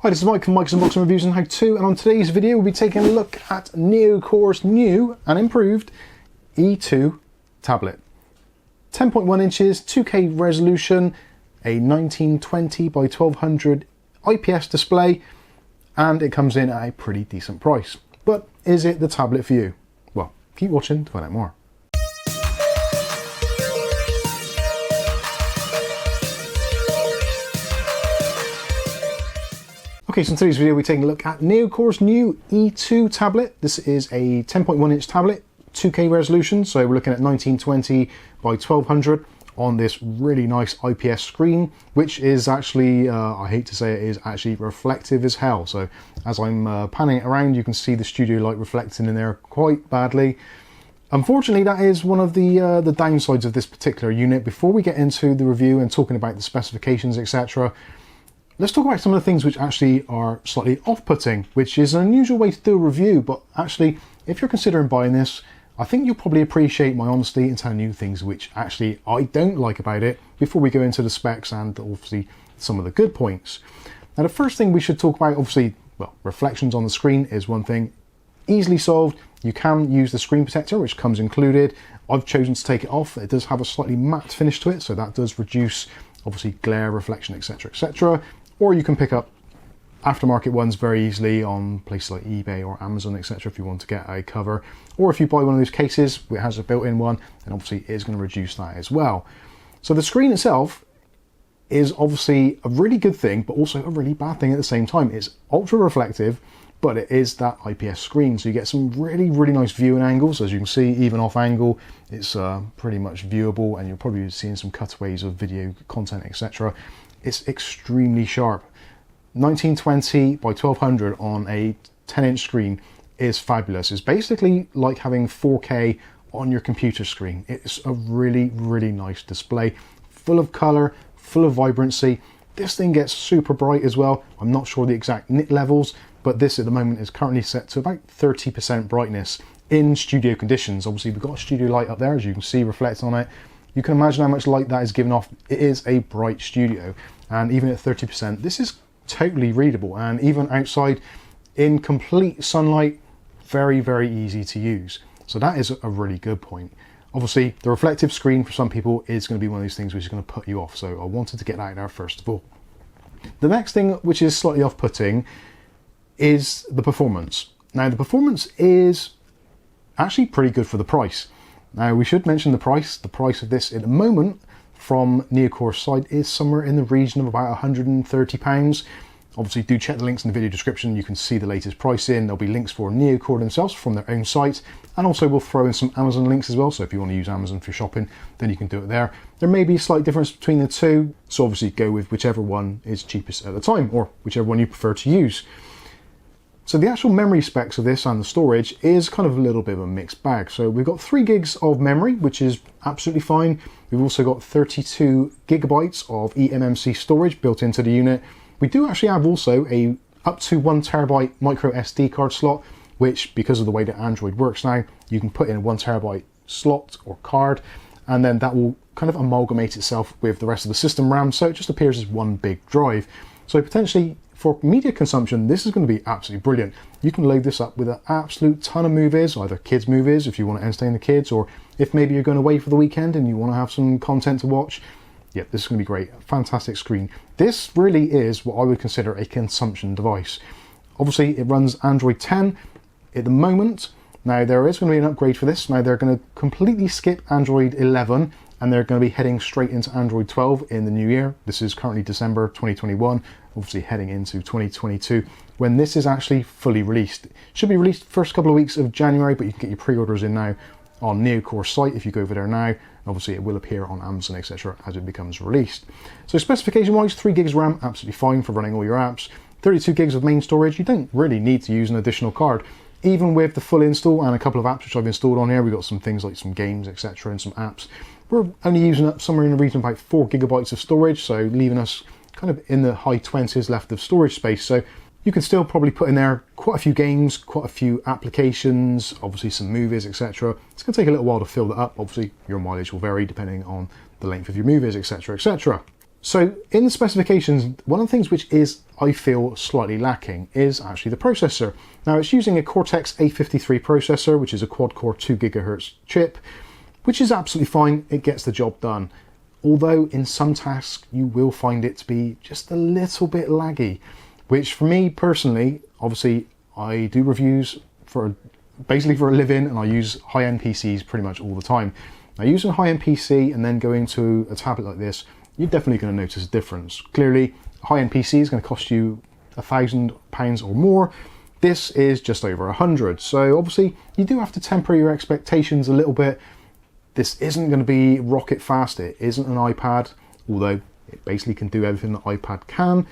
Hi, this is Mike from Mike's Unboxing Reviews and How To, and on today's video we'll be taking a look at Neocore's new and improved E2 tablet. 10.1 inches, 2K resolution, a 1920 by 1200 IPS display, and it comes in at a pretty decent price. But is it the tablet for you? Well, keep watching to find out more. Okay, so in today's video we're taking a look at Neocore's new E2 tablet. This is a 10.1 inch tablet, 2K resolution, so we're looking at 1920 by 1200 on this really nice IPS screen, which is actually, I hate to say it, is actually reflective as hell. So as I'm panning it around, you can see the studio light reflecting in there quite badly. Unfortunately, that is one of the downsides of this particular unit. Before we get into the review and talking about the specifications, etc., let's talk about some of the things which actually are slightly off-putting, which is an unusual way to do a review, but actually, if you're considering buying this, I think you'll probably appreciate my honesty in telling you things which actually I don't like about it before we go into the specs and obviously some of the good points. Now, the first thing we should talk about, obviously, well, reflections on the screen is one thing. Easily solved. You can use the screen protector, which comes included. I've chosen to take it off. It does have a slightly matte finish to it, so that does reduce, obviously, glare, reflection, etc., etc. Or you can pick up aftermarket ones very easily on places like eBay or Amazon, etc. if you want to get a cover. Or if you buy one of those cases, it has a built-in one, then obviously it is going to reduce that as well. So the screen itself is obviously a really good thing, but also a really bad thing at the same time. It's ultra reflective, but it is that IPS screen, so you get some really, really nice viewing angles. As you can see, even off angle, it's pretty much viewable, and you're probably seeing some cutaways of video content, etc. It's extremely sharp. 1920 by 1200 on a 10-inch screen is fabulous. It's basically like having 4K on your computer screen. It's a really, really nice display, full of color, full of vibrancy. This thing gets super bright as well. I'm not sure the exact nit levels, but this at the moment is currently set to about 30% brightness in studio conditions. Obviously, we've got a studio light up there, as you can see reflecting on it. You can imagine how much light that is given off. It is a bright studio, and even at 30%, this is totally readable, and even outside in complete sunlight, very, very easy to use. So that is a really good point. Obviously, the reflective screen for some people is going to be one of these things which is going to put you off, so I wanted to get that out there first of all. The next thing which is slightly off-putting is the performance. Now, the performance is actually pretty good for the price. Now, we should mention the price. The price of this at the moment from Neocore's side is somewhere in the region of about £130. Obviously, do check the links in the video description. You can see the latest pricing. There'll be links for Neocore themselves from their own site. And also we'll throw in some Amazon links as well. So if you want to use Amazon for shopping, then you can do it there. There may be a slight difference between the two. So obviously go with whichever one is cheapest at the time, or whichever one you prefer to use. So the actual memory specs of this and the storage is kind of a little bit of a mixed bag. So we've got 3 gigs of memory, which is absolutely fine. We've also got 32 gigabytes of eMMC storage built into the unit. We do actually have also a up to 1 terabyte micro SD card slot, which, because of the way that Android works now, you can put in a 1 terabyte slot or card, and then that will kind of amalgamate itself with the rest of the system RAM, so it just appears as one big drive. So potentially, for media consumption, this is going to be absolutely brilliant. You can load this up with an absolute ton of movies, either kids movies if you want to entertain the kids, or if maybe you're going away for the weekend and you want to have some content to watch. Yeah, this is going to be great. Fantastic screen. This really is what I would consider a consumption device. Obviously, it runs Android 10 at the moment. Now, there is going to be an upgrade for this. Now, they're going to completely skip Android 11, and they're going to be heading straight into Android 12 in the new year. This is currently December 2021, obviously heading into 2022, when this is actually fully released. It should be released first couple of weeks of January, but you can get your pre-orders in now on Neocore's site if you go over there now. Obviously, it will appear on Amazon, etc. as it becomes released. So specification-wise, 3 gigs RAM, absolutely fine for running all your apps. 32 gigs of main storage, you don't really need to use an additional card. Even with the full install and a couple of apps which I've installed on here, we've got some things like some games, etc. and some apps. We're only using up somewhere in the region of about 4 gigabytes of storage, so leaving us kind of in the high 20s left of storage space. So you can still probably put in there quite a few games, quite a few applications, obviously some movies, etc. It's going to take a little while to fill that up. Obviously, your mileage will vary depending on the length of your movies, etc., etc. So in the specifications, one of the things which is, I feel, slightly lacking is actually the processor. Now it's using a Cortex A53 processor, which is a quad-core 2 GHz chip, which is absolutely fine. It gets the job done. Although in some tasks you will find it to be just a little bit laggy, which for me personally, obviously I do reviews basically for a living, and I use high-end PCs pretty much all the time. Now using a high-end PC and then going to a tablet like this, you're definitely going to notice a difference. Clearly, a high-end PC is going to cost you £1,000 or more. This is just over 100. So obviously you do have to temper your expectations a little bit. This isn't going to be rocket fast. It isn't an iPad, although it basically can do everything that iPad can.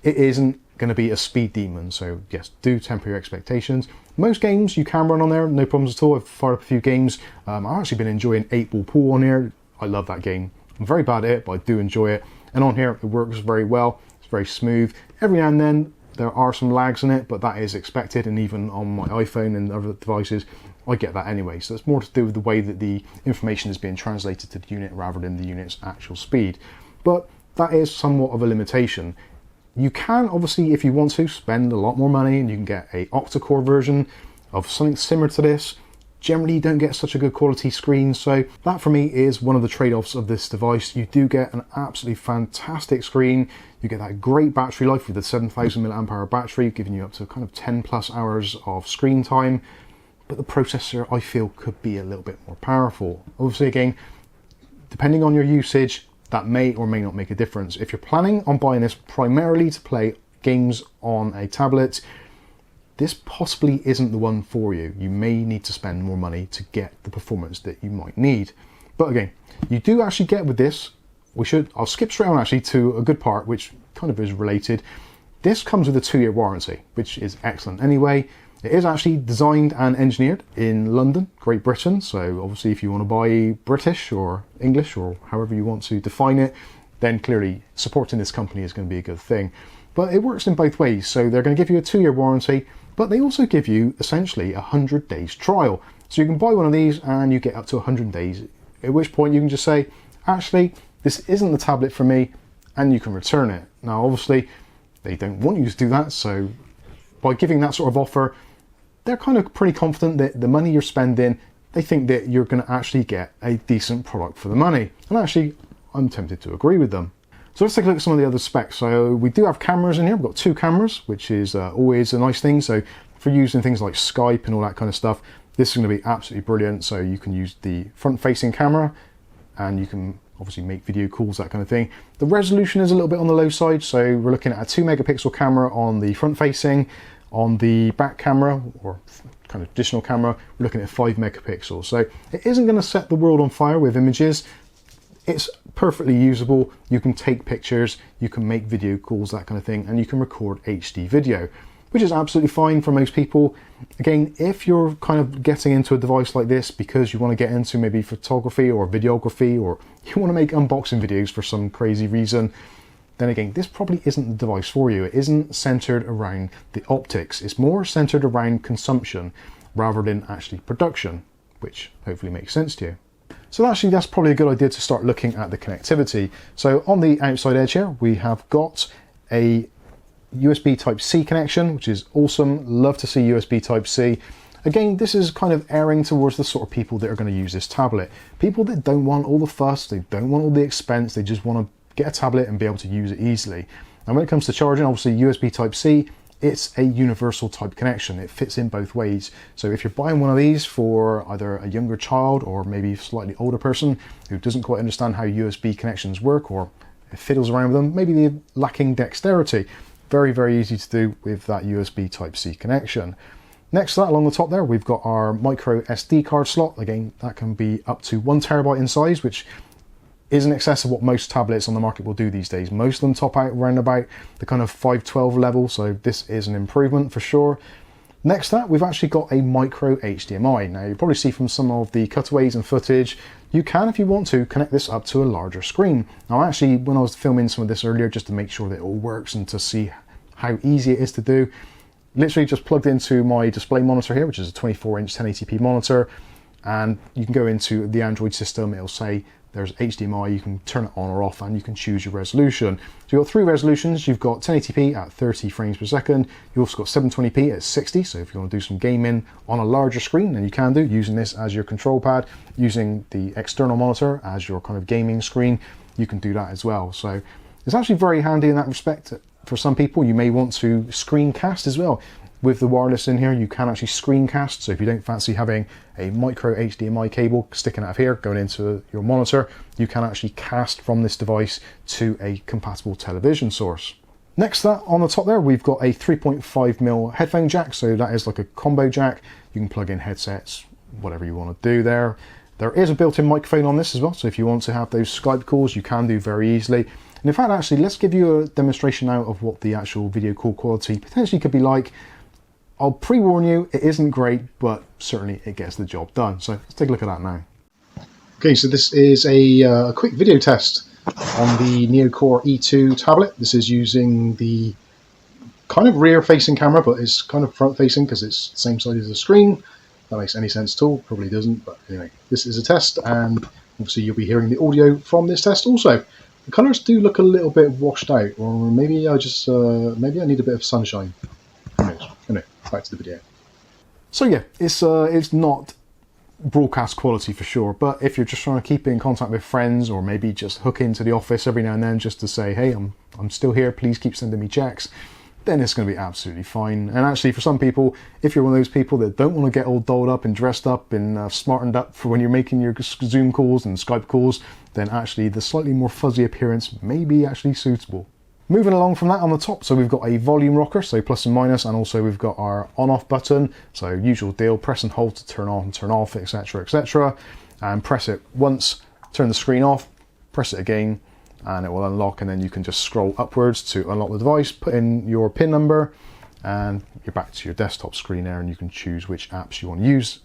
It isn't going to be a speed demon. So yes, do temper your expectations. Most games you can run on there, no problems at all. I've fired up a few games. I've actually been enjoying 8 Ball Pool on here. I love that game. I'm very bad at it, but I do enjoy it. And on here, it works very well. It's very smooth. Every now and then, there are some lags in it, but that is expected. And even on my iPhone and other devices, I get that anyway. So it's more to do with the way that the information is being translated to the unit rather than the unit's actual speed. But that is somewhat of a limitation. You can, obviously, if you want to, spend a lot more money and you can get a octa-core version of something similar to this. Generally, you don't get such a good quality screen, so that for me is one of the trade-offs of this device. You do get an absolutely fantastic screen. You get that great battery life with the 7,000 mAh battery, giving you up to kind of 10 plus hours of screen time. But the processor, I feel, could be a little bit more powerful. Obviously, again, depending on your usage, that may or may not make a difference. If you're planning on buying this primarily to play games on a tablet, this possibly isn't the one for you. You may need to spend more money to get the performance that you might need. But again, you do actually get with this, I'll skip straight on actually to a good part, which kind of is related. This comes with a 2-year warranty, which is excellent anyway. It is actually designed and engineered in London, Great Britain. So obviously if you want to buy British or English or however you want to define it, then clearly supporting this company is going to be a good thing. But it works in both ways. So they're going to give you a 2-year warranty, but they also give you essentially 100 days trial. So you can buy one of these and you get up to 100 days, at which point you can just say, actually, this isn't the tablet for me, and you can return it. Now, obviously, they don't want you to do that. So by giving that sort of offer, they're kind of pretty confident that the money you're spending, they think that you're going to actually get a decent product for the money. And actually, I'm tempted to agree with them. So let's take a look at some of the other specs. So we do have cameras in here. We've got 2 cameras, which is always a nice thing. So for using things like Skype and all that kind of stuff, this is going to be absolutely brilliant. So you can use the front-facing camera and you can obviously make video calls, that kind of thing. The resolution is a little bit on the low side. So we're looking at a 2 megapixel camera on the front-facing. On the back camera, or kind of traditional camera, we're looking at 5 megapixels. So it isn't going to set the world on fire with images. It's perfectly usable. You can take pictures, you can make video calls, that kind of thing, and you can record HD video, which is absolutely fine for most people. Again, if you're kind of getting into a device like this because you want to get into maybe photography or videography, or you want to make unboxing videos for some crazy reason, then again, this probably isn't the device for you. It isn't centered around the optics. It's more centered around consumption rather than actually production, which hopefully makes sense to you. So actually, that's probably a good idea to start looking at the connectivity. So on the outside edge here, we have got a USB Type-C connection, which is awesome. Love to see USB Type-C. Again, this is kind of erring towards the sort of people that are going to use this tablet. People that don't want all the fuss, they don't want all the expense, they just want to get a tablet and be able to use it easily. And when it comes to charging, obviously USB Type-C, it's a universal type connection. It fits in both ways. So if you're buying one of these for either a younger child or maybe a slightly older person who doesn't quite understand how USB connections work or fiddles around with them, maybe they're lacking dexterity, very, very easy to do with that USB Type-C connection. Next to that, along the top there, we've got our micro SD card slot. Again, that can be up to 1 terabyte in size, which is in excess of what most tablets on the market will do these days. Most of them top out around about the kind of 512 level, so this is an improvement for sure. Next to that, we've actually got a micro HDMI. Now, you'll probably see from some of the cutaways and footage, you can, if you want to, connect this up to a larger screen. Now, actually, when I was filming some of this earlier, just to make sure that it all works and to see how easy it is to do, literally just plugged into my display monitor here, which is a 24-inch 1080p monitor, and you can go into the Android system. It'll say there's HDMI, you can turn it on or off, and you can choose your resolution. So you've got 3 resolutions. You've got 1080p at 30 frames per second. You've also got 720p at 60. So if you want to do some gaming on a larger screen, then you can do, using this as your control pad, using the external monitor as your kind of gaming screen, you can do that as well. So it's actually very handy in that respect. For some people, you may want to screencast as well. With the wireless in here, you can actually screencast. So if you don't fancy having a micro HDMI cable sticking out of here, going into your monitor, you can actually cast from this device to a compatible television source. Next to that, on the top there, we've got a 3.5mm headphone jack. So that is like a combo jack. You can plug in headsets, whatever you want to do there. There is a built-in microphone on this as well. So if you want to have those Skype calls, you can do very easily. And in fact, actually, let's give you a demonstration now of what the actual video call quality potentially could be like. I'll pre-warn you, it isn't great, but certainly it gets the job done. So let's take a look at that now. Okay, so this is a quick video test on the Neocore E2 tablet. This is using the kind of rear-facing camera, but it's kind of front-facing because it's the same size as the screen. If that makes any sense at all, probably doesn't, but anyway, this is a test, and obviously you'll be hearing the audio from this test also. The colours do look a little bit washed out, or maybe I just maybe I need a bit of sunshine. Who knows? Anyway, back to the video. So yeah, it's not broadcast quality for sure, but if you're just trying to keep in contact with friends, or maybe just hook into the office every now and then just to say, hey, I'm still here, please keep sending me checks, then it's going to be absolutely fine. And actually, for some people, if you're one of those people that don't want to get all dolled up and dressed up and smartened up for when you're making your Zoom calls and Skype calls, then actually the slightly more fuzzy appearance may be actually suitable. Moving along from that, on the top, so we've got a volume rocker, so plus and minus, and also we've got our on-off button, so usual deal, press and hold to turn on, turn off, etc, etc, and press it once, turn the screen off, press it again, and it will unlock, and then you can just scroll upwards to unlock the device, put in your PIN number, and you're back to your desktop screen there, and you can choose which apps you want to use,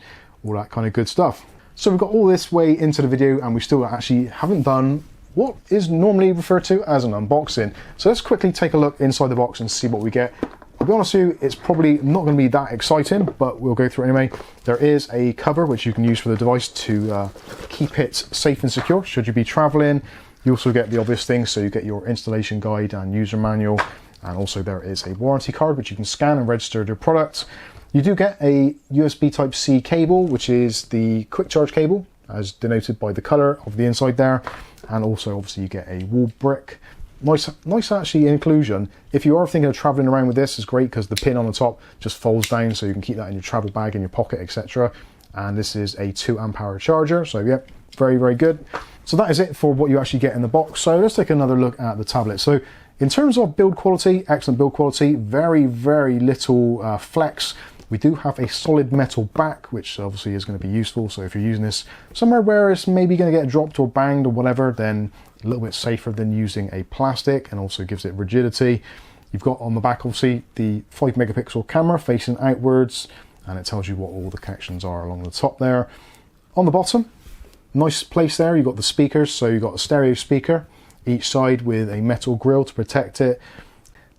all that kind of good stuff. So we've got all this way into the video, and we still actually haven't done what is normally referred to as an unboxing. So let's quickly take a look inside the box and see what we get. I'll be honest with you, it's probably not going to be that exciting, but we'll go through it anyway. There is a cover which you can use for the device to keep it safe and secure should you be traveling. You also get the obvious things, so you get your installation guide and user manual, and also there is a warranty card which you can scan and register your product. You do get a USB Type-C cable, which is the quick charge cable, as denoted by the color of the inside there. And also obviously you get a wall brick. Nice actually inclusion. If you are thinking of traveling around with this, it's great because the pin on the top just folds down, so you can keep that in your travel bag, in your pocket, etc. And this is a 2 amp hour charger, so yeah, very, very good. So that is it for what you actually get in the box. So let's take another look at the tablet. So in terms of build quality, excellent build quality, very, very little flex. We do have a solid metal back, which obviously is going to be useful. So if you're using this somewhere where it's maybe going to get dropped or banged or whatever, then a little bit safer than using a plastic, and also gives it rigidity. You've got on the back, obviously, the 5 megapixel camera facing outwards, and it tells you what all the connections are along the top there. On the bottom, nice place there, you've got the speakers. So you've got a stereo speaker each side with a metal grille to protect it.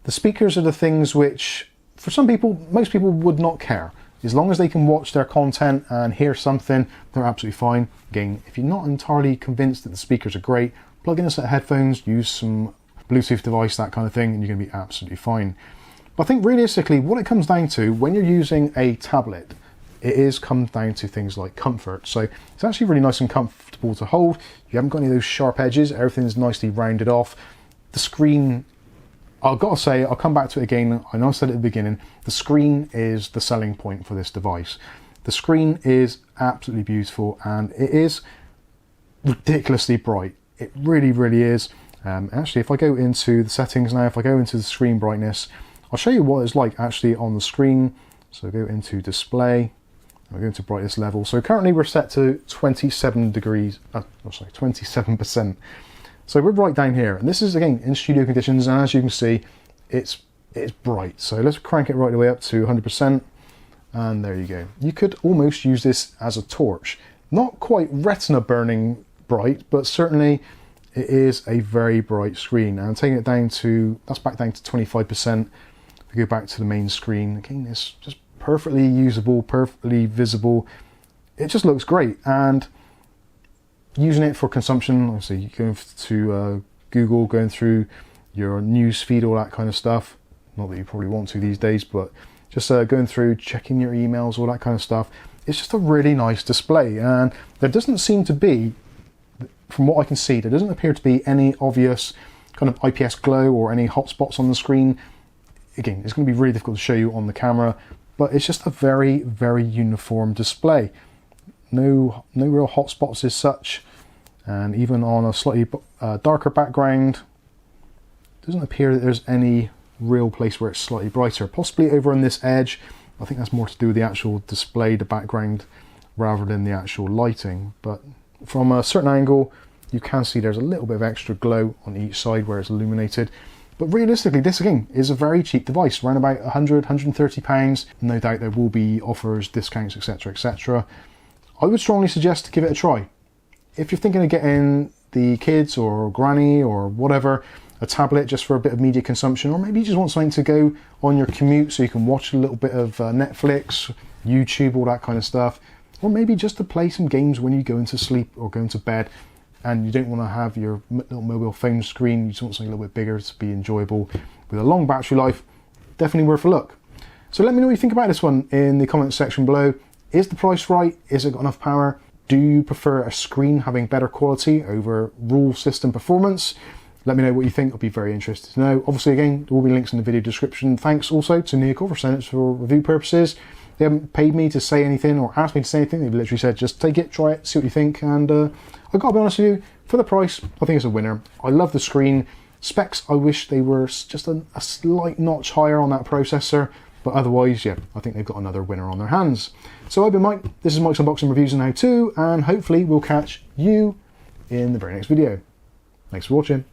The speakers are the things which, for some people, most people would not care. As long as they can watch their content and hear something, they're absolutely fine. Again, if you're not entirely convinced that the speakers are great, plug in a set of headphones, use some Bluetooth device, that kind of thing, and you're going to be absolutely fine. But I think realistically, what it comes down to when you're using a tablet, comes down to things like comfort. So it's actually really nice and comfortable to hold. You haven't got any of those sharp edges. Everything's nicely rounded off. The screen, I've got to say, I'll come back to it again. I know I said at the beginning, the screen is the selling point for this device. The screen is absolutely beautiful, and it is ridiculously bright. It really, really is. Actually, if I go into the settings now, if I go into the screen brightness, I'll show you what it's like actually on the screen. So go into display, I'll go into brightness level. So currently we're set to 27%. So we're right down here, and this is again in studio conditions, and as you can see, it's bright. So let's crank it right the way up to 100%, and there you go. You could almost use this as a torch. Not quite retina burning bright, but certainly it is a very bright screen. And taking it down to, that's back down to 25%. If we go back to the main screen, again, it's just perfectly usable, perfectly visible. it just looks great. And using it for consumption, obviously you go to Google, going through your news feed, all that kind of stuff. Not that you probably want to these days, but just going through, checking your emails, all that kind of stuff. It's just a really nice display, and there doesn't seem to be, from what I can see, there doesn't appear to be any obvious kind of IPS glow or any hot spots on the screen. Again, it's going to be really difficult to show you on the camera, but it's just a very, very uniform display. No real hot spots as such, and even on a slightly darker background, it doesn't appear that there's any real place where it's slightly brighter. Possibly over on this edge. I think that's more to do with the actual display, the background, rather than the actual lighting. But from a certain angle, you can see there's a little bit of extra glow on each side where it's illuminated. But realistically, this again is a very cheap device, around about £100, £130. No doubt there will be offers, discounts, etc, etc. I would strongly suggest to give it a try. If you're thinking of getting the kids or granny or whatever a tablet just for a bit of media consumption, or maybe you just want something to go on your commute so you can watch a little bit of Netflix, YouTube, all that kind of stuff, or maybe just to play some games when you go into sleep or go into bed and you don't want to have your little mobile phone screen, you just want something a little bit bigger to be enjoyable with a long battery life, definitely worth a look. So let me know what you think about this one in the comments section below. Is the price right? Is it got enough power? Do you prefer a screen having better quality over rule system performance? Let me know what you think. I'll be very interested to know. Obviously, again, there will be links in the video description. Thanks also to Neocore for sending it for review purposes. They haven't paid me to say anything or asked me to say anything. They've literally said, just take it, try it, see what you think. And I've got to be honest with you, for the price, I think it's a winner. I love the screen. Specs, I wish they were just a slight notch higher on that processor. But otherwise, yeah, I think they've got another winner on their hands. So I've been Mike. This is Mike's Unboxing Reviews and How To. And hopefully we'll catch you in the very next video. Thanks for watching.